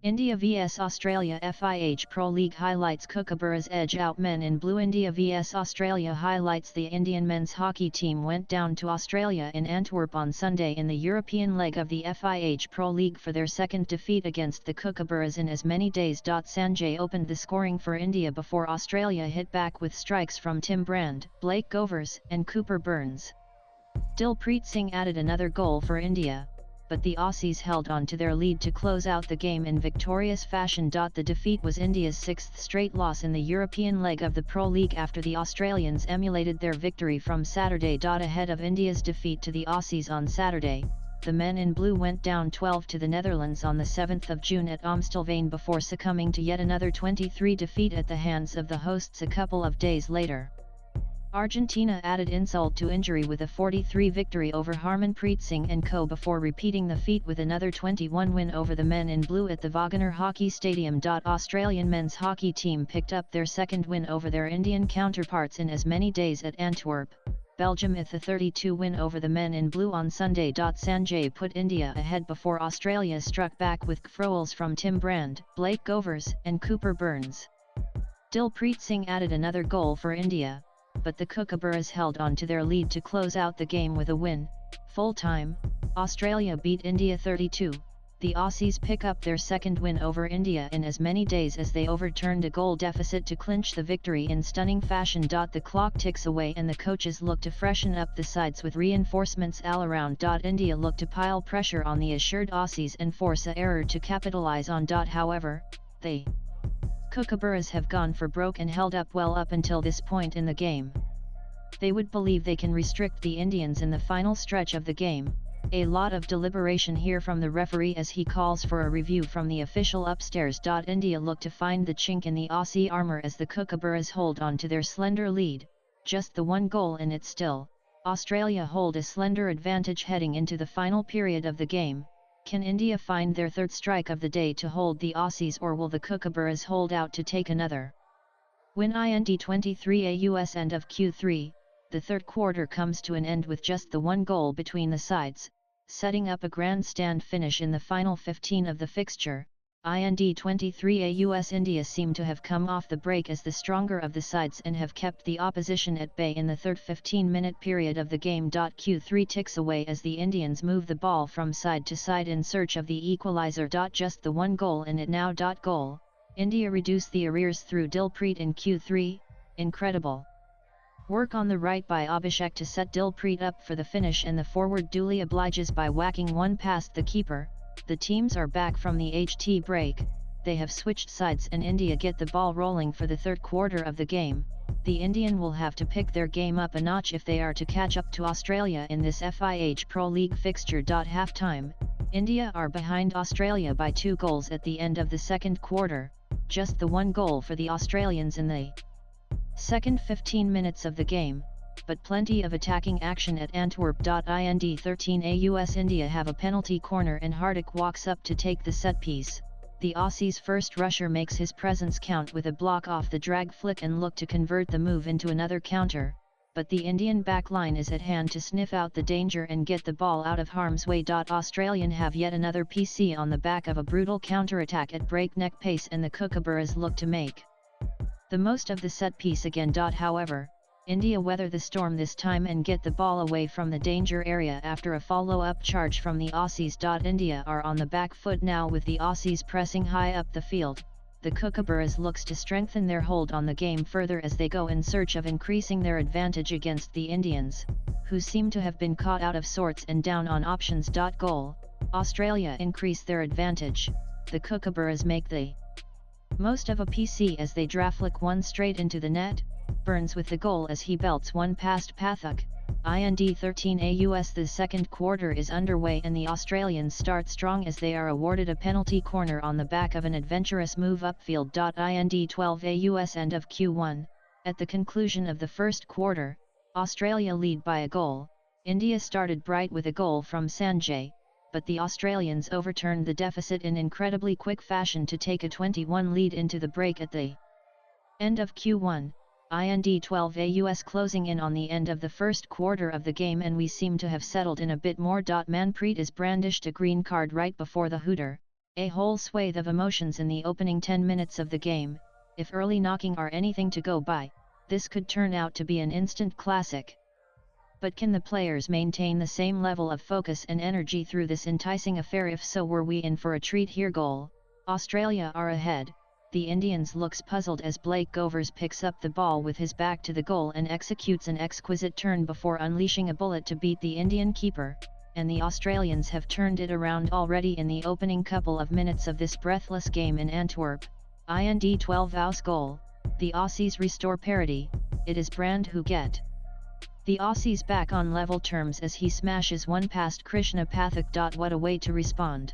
India vs Australia FIH Pro League highlights Kookaburras edge out men in blue. India vs Australia highlights the Indian men's hockey team went down to Australia in Antwerp on Sunday in the European leg of the FIH Pro League for their second defeat against the Kookaburras in as many days. Sanjay opened the scoring for India before Australia hit back with strikes from Tim Brand, Blake Govers and Cooper Burns. Dilpreet Singh added another goal for India, but the Aussies held on to their lead to close out the game in victorious fashion. The defeat was India's sixth straight loss in the European leg of the Pro League after the Australians emulated their victory from Saturday. Ahead of India's defeat to the Aussies on Saturday, the men in blue went down 12 to the Netherlands on the 7th of June at Amstelveen before succumbing to yet another 23 defeat at the hands of the hosts a couple of days later. Argentina added insult to injury with a 43 victory over Harmanpreet Singh and co. before repeating the feat with another 21 win over the men in blue at the Wagener Hockey Stadium. Australian men's hockey team picked up their second win over their Indian counterparts in as many days at Antwerp, Belgium with a 32 win over the men in blue on Sunday. Sanjay put India ahead before Australia struck back with crowels from Tim Brand, Blake Govers and Cooper Burns. Dilpreet Singh added another goal for India, but the Kookaburras held on to their lead to close out the game with a win. Full-time, Australia beat India 32. The Aussies pick up their second win over India in as many days as they overturned a goal deficit to clinch the victory in stunning fashion. The clock ticks away and the coaches look to freshen up the sides with reinforcements all around. India look to pile pressure on the assured Aussies and force a error to capitalise on. However, the Kookaburras have gone for broke and held up well up until this point in the game. They would believe they can restrict the Indians in the final stretch of the game. A lot of deliberation here from the referee as he calls for a review from the official upstairs. India look to find the chink in the Aussie armour as the Kookaburras hold on to their slender lead, just the one goal in it still. Australia hold a slender advantage heading into the final period of the game. Can India find their third strike of the day to hold the Aussies, or will the Kookaburras hold out to take another win? 23 AUS end of Q3, the third quarter comes to an end with just the one goal between the sides, setting up a grandstand finish in the final 15 of the fixture. 23 AUS India seem to have come off the break as the stronger of the sides and have kept the opposition at bay in the third 15-minute period of the game. Q3 ticks away as the Indians move the ball from side to side in search of the equalizer. Just the one goal in it now. Goal, India reduce the arrears through Dilpreet in Q3, incredible work on the right by Abhishek to set Dilpreet up for the finish, and the forward duly obliges by whacking one past the keeper. The teams are back from the HT break, they have switched sides and India get the ball rolling for the third quarter of the game. The Indian will have to pick their game up a notch if they are to catch up to Australia in this FIH Pro League fixture. Half-time, India are behind Australia by 2 goals at the end of the second quarter, just the one goal for the Australians in the second 15 minutes of the game, but plenty of attacking action at Antwerp. 13 AUS India have a penalty corner and Hardik walks up to take the set piece. The Aussies' first rusher makes his presence count with a block off the drag flick and look to convert the move into another counter, but the Indian backline is at hand to sniff out the danger and get the ball out of harm's way. Australian have yet another PC on the back of a brutal counterattack at breakneck pace, and the Kookaburras look to make the most of the set piece again. However, India weather the storm this time and get the ball away from the danger area after a follow-up charge from the Aussies. India are on the back foot now with the Aussies pressing high up the field. The Kookaburras looks to strengthen their hold on the game further as they go in search of increasing their advantage against the Indians, who seem to have been caught out of sorts and down on options. Goal, Australia increase their advantage, the Kookaburras make the most of a PC as they flick one straight into the net. Burns with the goal as he belts one past Pathak. 13 AUS The second quarter is underway and the Australians start strong as they are awarded a penalty corner on the back of an adventurous move upfield. 12 AUS end of Q1, at the conclusion of the first quarter, Australia lead by a goal. India started bright with a goal from Sanjay, but the Australians overturned the deficit in incredibly quick fashion to take a 21 lead into the break at the end of Q1. 12 AUS closing in on the end of the first quarter of the game and we seem to have settled in a bit more. Manpreet is brandished a green card right before the hooter, A whole swathe of emotions in the opening 10 minutes of the game. If early knocking are anything to go by, this could turn out to be an instant classic. But can the players maintain the same level of focus and energy through this enticing affair? If so, were we in for a treat here? Goal. Australia are ahead. The Indians looks puzzled as Blake Govers picks up the ball with his back to the goal and executes an exquisite turn before unleashing a bullet to beat the Indian keeper, and the Australians have turned it around already in the opening couple of minutes of this breathless game in Antwerp. IND 12 aus goal, the Aussies restore parity, it is Brand who get the Aussies back on level terms as he smashes one past Krishna Pathak. What a way to respond.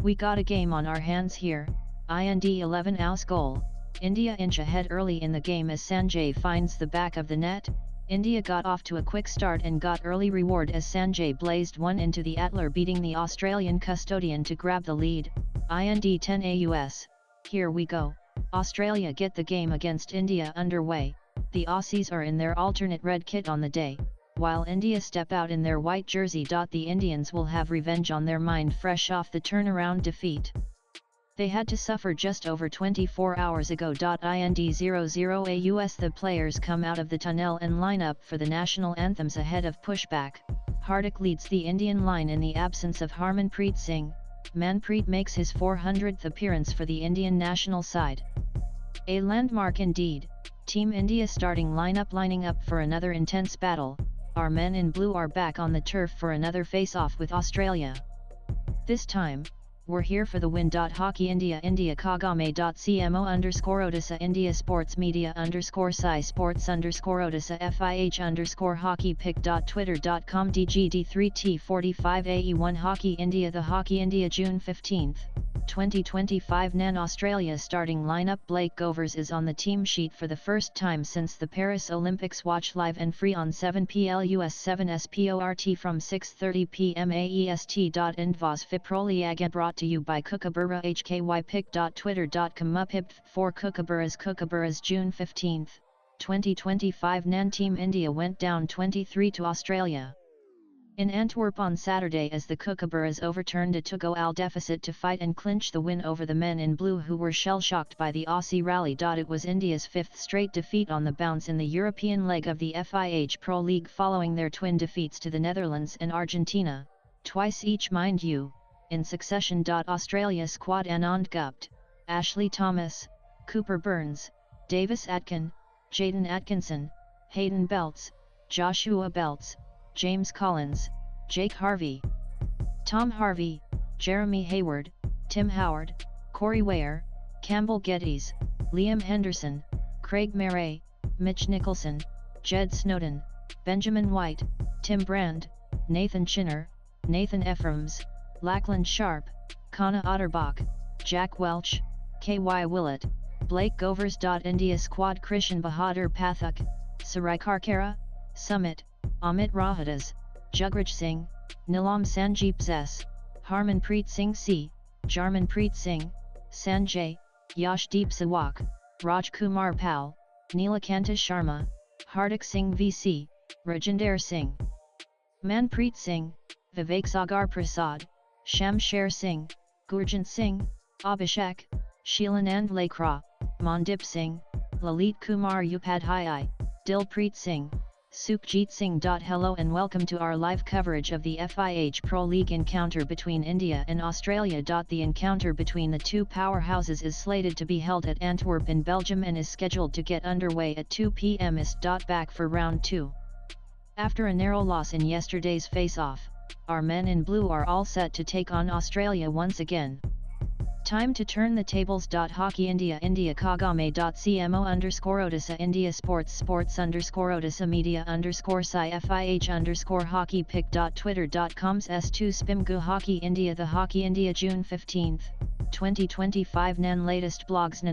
We got a game on our hands here. IND 11 aus goal, India inch ahead early in the game as Sanjay finds the back of the net. India got off to a quick start and got early reward as Sanjay blazed one into the Atler, beating the Australian custodian to grab the lead. IND 10 aus. Here we go. Australia get the game against India underway. The Aussies are in their alternate red kit on the day, while India step out in their white jersey. The Indians will have revenge on their mind fresh off the turnaround defeat they had to suffer just over 24 hours ago. IND 00 aus. The players come out of the tunnel and line up for the national anthems ahead of pushback. Hardik leads the Indian line in the absence of Harmanpreet Singh. Manpreet makes his 400th appearance for the Indian national side. A landmark indeed. Team India starting lineup lining up for another intense battle. Our men in blue are back on the turf for another face-off with Australia. This time, we're here for the win. Hockey India Kagame.cmo_Odisha India Sports Media _Sai Sports _Odisha FIH _Hockey Pic.Twitter.com DGD3T45AE1 Hockey India. The Hockey India June 15, 2025 NAN Australia starting lineup. Blake Govers is on the team sheet for the first time since the Paris Olympics. Watch live and free on 7PLUS 7 SPORT from 6:30 p.m. AEST. Indvas Fiproliag brought to you by Kookaburra HKYPic.Twitter.com Uphipt for Kookaburras. Kookaburras June 15, 2025 NAN Team India went down 23 to Australia in Antwerp on Saturday as the Kookaburras overturned a 2-goal deficit to fight and clinch the win over the men in blue, who were shell-shocked by the Aussie rally. It was India's fifth straight defeat on the bounce in the European leg of the FIH Pro League following their twin defeats to the Netherlands and Argentina, twice each mind you, in succession. Australia squad Anand Gupta, Ashley Thomas, Cooper Burns, Davis Atkin, Jaden Atkinson, Hayden Belts, Joshua Belts, James Collins, Jake Harvey, Tom Harvey, Jeremy Hayward, Tim Howard, Corey Ware, Campbell Geddes, Liam Henderson, Craig Murray, Mitch Nicholson, Jed Snowden, Benjamin White, Tim Brand, Nathan Chinner, Nathan Ephraim's, Lachlan Sharp, Kana Otterbach, Jack Welch, KY Willett, Blake Govers. India squad Krishan Bahadur Pathak, Sarai Karkara, Summit, Amit Rahadas, Jugraj Singh, Nilam Sanjeep Zes, Harmanpreet Singh C, Jarmanpreet Singh, Sanjay, Yashdeep Sawak, Raj Kumar Pal, Neelakanta Sharma, Hardik Singh VC, Rajinder Singh, Manpreet Singh, Vivek Sagar Prasad, Shamsher Singh, Gurjant Singh, Abhishek, Sheelanand Lakra, Mandip Singh, Lalit Kumar Upadhyay, Dilpreet Singh, Sukhjit Singh. Hello and welcome to our live coverage of the FIH Pro League encounter between India and Australia. The encounter between the two powerhouses is slated to be held at Antwerp in Belgium and is scheduled to get underway at 2 p.m. ist. Back for round 2. After a narrow loss in yesterday's face-off, our men in blue are all set to take on Australia once again. Time to turn the tables. Hockey India Kagame.cmo_Odisha India Sports _Odisha Media _Sai FIH _Hockey Pic.Twitter.com's S2 Spimgu Hockey India. The Hockey India June 15, 2025 NAN latest blogs.